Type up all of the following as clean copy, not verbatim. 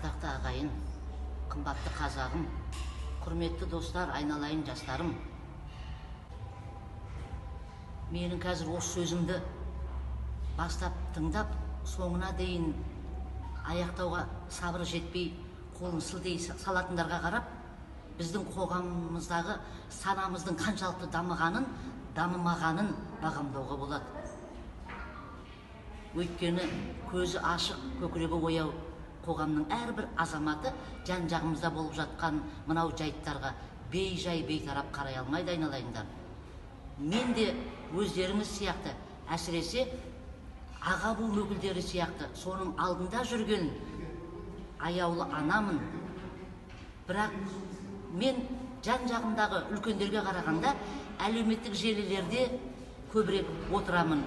Атақты ағайын, қымбатты қазағым, құрметті достар, айналайын жастарым. Менің қазір осы сөзімді бастап тыңдап, соңына дейін аяқтауға сабыры жетпей, қолын сілтей салатындарға қарап, біздің қоғамымыздағы санамыздың қаншалықты дамығанын, дамымағанын бағамдауға болады. Өйткені көзі ашық, көкірегі ояу қоғамның әрбір азаматы жан-жағымызда болып жатқан мынау жайттарға бей-жай бейтарап қарай алмайды, айналайындар. Мен де өздеріңіз сияқты, әсіресе аға буын өкілдері сияқты соның алдында жүрген аяулы анамын. Бірақ мен жан-жағымдағы үлкендерге қарағанда әлеуметтік желілерде көбірек отырамын.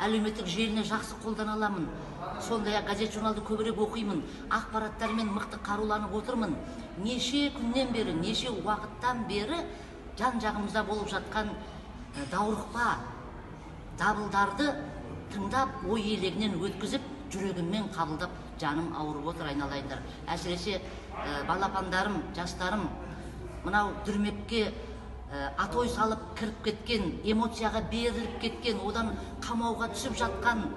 Әлеуметтік желіні жақсы қолдана аламын. Сондай-ақ газет-журналды көбірек оқимын. Ақпараттармен мықты қаруланып отырмын. Неше күннен бері, неше уақыттан бері жан-жағымызда болып жатқан даурықпа, дабылдарды тыңдап, ой елегінен өткізіп, жүрегіммен қабылдап, жаным ауырып отыр, айналайындар. Әсіресе балапандарым, жастарым, мынау дүрмекке атой салып кіріп кеткен, эмоцияға беріліп кеткен, одан қамауға түсіп жатқан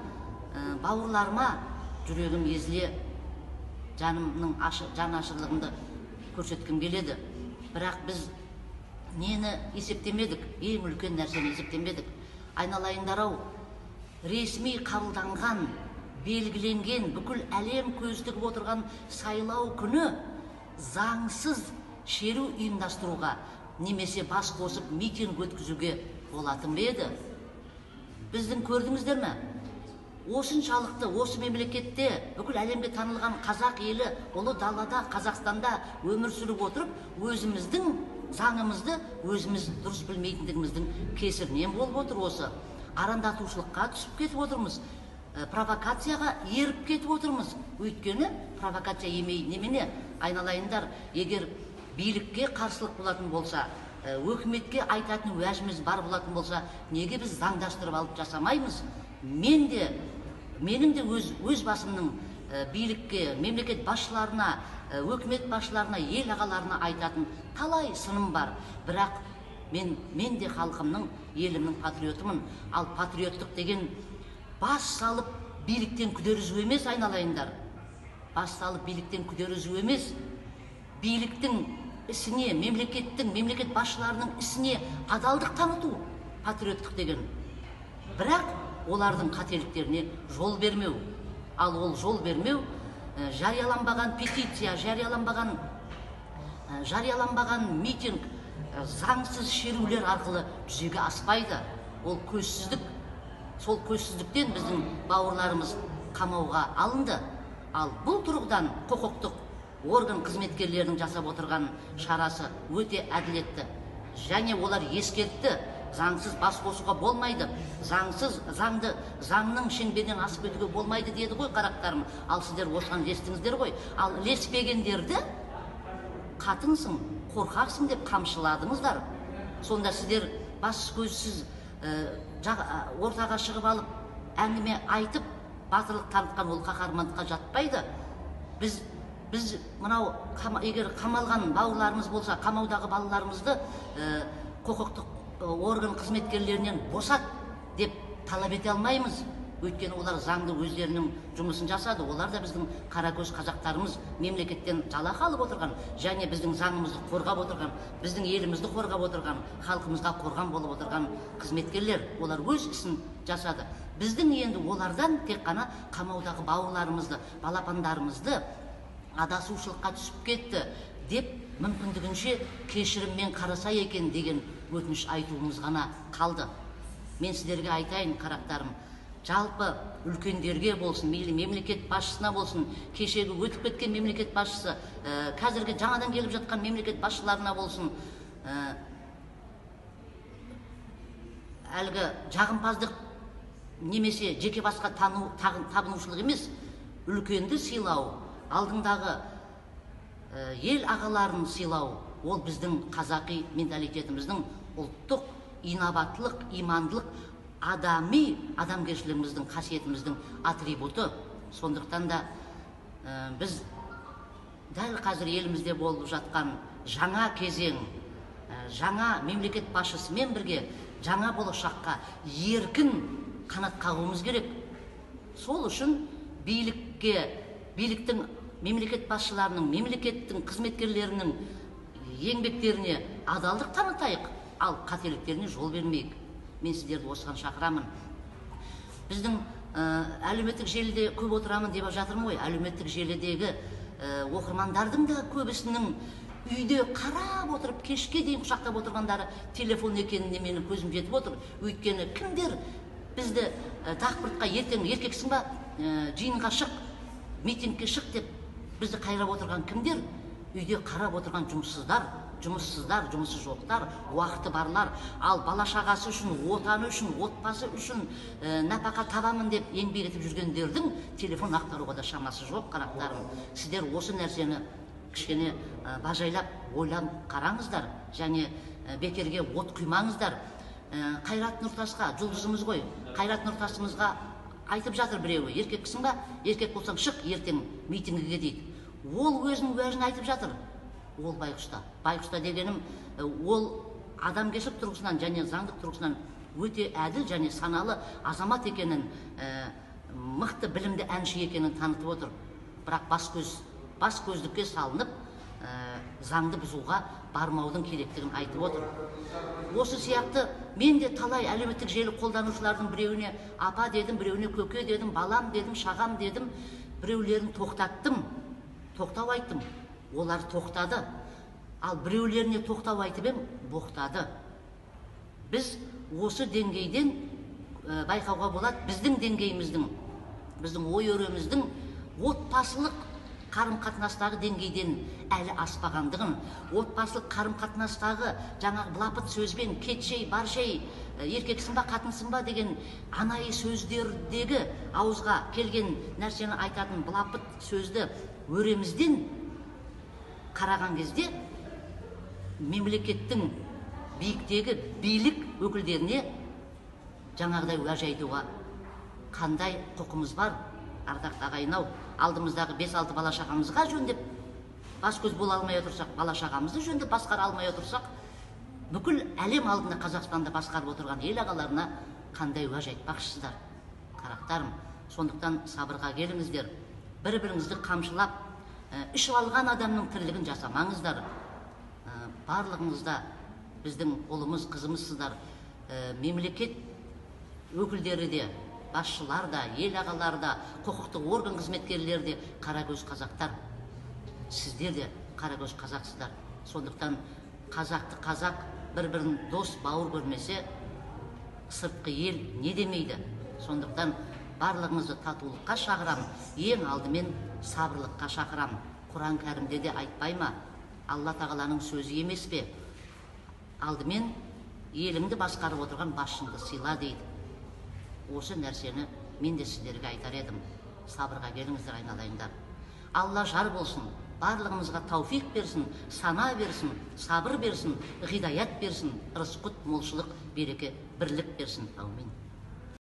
бауырларыма жүрегім езіле, жанымның жан ашырлығымды көрсеткім келеді. Бірақ біз нені есептемедік, ең үлкен нәрсені есептемедік. Айналайындар-ау, ресми қабылданған, белгіленген, бүкіл әлем көз тігіп отырған сайлау күні заңсыз шеру ұйымдастыруға немесе бас қосып митинг өткізуге болатын бе еді? Біздің көрдіңіздер ме? Осыншалықты осы мемлекетте бүкіл әлемге танылған қазақ елі ұлы далада, Қазақстанда өмір сүріп отырып, өзіміздің заңымызды өзіміз дұрыс білмейтіндігіміздің кесірінен болып отыр. Осы арандатушылыққа түсіп кетіп отырмыз, провокацияға еріп кетіп отырмыз. Өйткені провокация емей немене? Айналайындар, егер билікке қарсылық болатын болса, өкіметке айтатын уәжіміз бар болатын болса, неге біз заңдастырып алып жасамаймыз? Менің де өз басымның билікке, мемлекет басшыларына, өкімет басшыларына, ел ағаларына айтатын талай сыным бар. Бірақ мен де халқымның, елімнің патриотымын. Ал патриоттық деген бас салып биліктен күдер үзу емес, айналайындар. Бас салып биліктен күдер үзу емес. Биліктің ісіне, мемлекет басшыларының ісіне адалдық таныту патриоттық деген. Бірақ олардың қателіктеріне жол бермеу. Ал ол жол бермеу жарияланбаған петиция, жарияланбаған митинг, заңсыз шерулер арқылы жүзеге аспайды. Ол көзсіздік. Сол көзсіздіктен біздің бауырларымыз қамауға алынды. Ал бұл тұрғыдан құқықтық орган қызметкерлерінің жасап отырған шарасы өте әділетті. Және олар ескертті, заңсыз бас қосуға болмайды, заңның шеңберінен асып кетуге болмайды деді ғой, қарақтарым. Ал сіздер осыған ілестіңіздер ғой. Ал ілеспегендерді қатынсың, қорқарсың деп қамшыладыңыздар. Сонда сіздер бас көзсіз ортаға шығып алып, әңгіме айтып, батырлық танытқан ол қаһармандыққа жатпайды. Біз мынау егер қамалған бауырларымыз болса, қамаудағы балаларымызды құқықтық орган қызметкерлерінен босат деп талап ете алмаймыз. Өйткені олар заңды өздерінің жұмысын жасады. Олар да біздің қаракөз қазақтарымыз мемлекеттен жалақы алып отырған, және біздің заңымызды қорғап отырған, біздің елімізді қорғап отырған, халқымызға қорған болып отырған қызметкерлер. Олар өз ісін жасады. Біздің енді олардан тек қана қамаудағы бауырларымызды, балапандарымызды адасушылыққа түсіп кетті деп мүмкіндігінше кешіріммен қараса екен деген өтініш айтуымыз ғана қалды. Мен сіздерге айтайын, қарақтарым, жалпы үлкендерге болсын, мемлекет басшысына болсын, кешегі өтіп кеткен мемлекет басшысы, қазіргі жаңадан келіп жатқан мемлекет басшыларына болсын, әлгі жағымпаздық немесе жеке басқа табынушылық емес, үлкенді сыйлау, алдыңдағы ел ағаларын сыйлау, ол біздің қазақи менталитетіміздің ұлттық инабаттылық, имандылық, адамгершілігіміздің, қасиетіміздің атрибуты. Сондықтан да біз дәл қазір елімізде болып жатқан жаңа кезең, жаңа мемлекет басшысымен бірге жаңа болашаққа еркін қанат қағуымыз керек. Сол үшін биліктің, мемлекет басшыларының, мемлекеттің қызметкерлерінің еңбектеріне адалдық танытайық, ал қателіктеріне жол бермейік. Мен сіздерді осыған шақырамын. Біздің әлеуметтік желіде көп отырамын деп жатырмын ғой. Әлеуметтік желідегі оқырмандардың да көбісінің үйде қарап отырып, кешке дейін құшақтап отырғандары телефон екеніне менің көзім жетіп отыр. Өйткені кімдер бізді дақпыртқа ертең еркексің ба, жиынға шық, митингке шық деп бізді қайрап отырған кімдер? Үйде қарап отырған жұмыссыздар, жұмыссыз жоқтар, уақыты барлар, ал бала шағасы үшін, отаны үшін, отбасы үшін нәпақа табамын деп еңбек етіп жүргендердің телефон ақтаруға да шамасы жоқ, қарақтарым. Сіздер осы нәрсені кішкене бажайлап, ойлап қараңыздар, және бекерге от құймаңыздар. Қайрат Нұртасқа, жұлдызымыз ғой, Қайрат Нұртасымызға айтып жатыр біреуі, еркексің ба, еркек болсаң шық ертең митингіге дейді. Ол өзінің уәжін айтып жатыр. Ол байқұста дегенім, ол адамгершілік тұрғысынан және заңдық тұрғысынан өте әділ және саналы азамат екенін, мықты білімді әнші екенін танытып отыр. Бірақ бас көздікке салынып, заңды бұзуға бармаудың керектігін айтып отыр. Осы сияқты мен де талай әлеуметтік желі қолданушылардың біреуіне апа дедім, біреуіне көке дедім, балам дедім, шағам дедім, біреулерін тоқтаттым, тоқтау айттым. Олар тоқтады. Ал біреулеріне тоқтау айтып ем, боқтады. Біз осы деңгейден байқауға болады, біздің деңгейіміздің, біздің ой өріміздің отбасылық қарым-қатынастағы деңгейден әлі аспағандығын, отбасылық қарым-қатынастағы жаңағы былапыт сөзбен кетшей, баршей, еркексің ба, қатынсың ба деген анайы сөздердегі ауызға келген нәрсені айтатын былапыт сөзді өремізден қараған кезде мемлекеттің биіктегі билік өкілдеріне жаңағыдай уәж айтуға қандай құқымыз бар? Ардақты ағайын-ау, алдымыздағы 5-6 бала шағамызға жөндеп бас көз бола алмай отырсақ, бала шағамызды жөндеп басқара алмай отырсақ, бүкіл әлем алдында Қазақстанда басқарып отырған ел ағаларына қандай уәж айтпақшысыздар? Қарақтарым, сондықтан сабырға келіңіздер, бір-біріңізді қамшылап, ішіп алған адамның тірлігін жасамаңыздар. Барлығыңызда біздің ұлымыз, қызымызсыздар. Мемлекет өкілдері де, басшылар да, ел ағалар да, құқықтық орган қызметкерлері де қарагөз қазақтар. Сіздер де қарагөз қазақсыздар. Сондықтан қазақты қазақ бір-бірін дос, бауыр көрмесе, сыртқы ел не демейді? Сондықтан барлығыңызды татулыққа шақырам, ең алдымен сабырлыққа шақырам. Құран кәрімде де айтпай ма? Алла тағаланың сөзі емес пе? Алдымен еліңді басқарып отырған басшыңды сыйла дейді. Осы нәрсені мен де сіздерге айтар едім. Сабырға келіңіздер айналайындар. Алла жар болсын, барлығымызға тауфиқ берсін, сана берсін, сабыр берсін, ғидаят берсін, рызқыт, молшылық, береке, бірлік берсін. Аумин.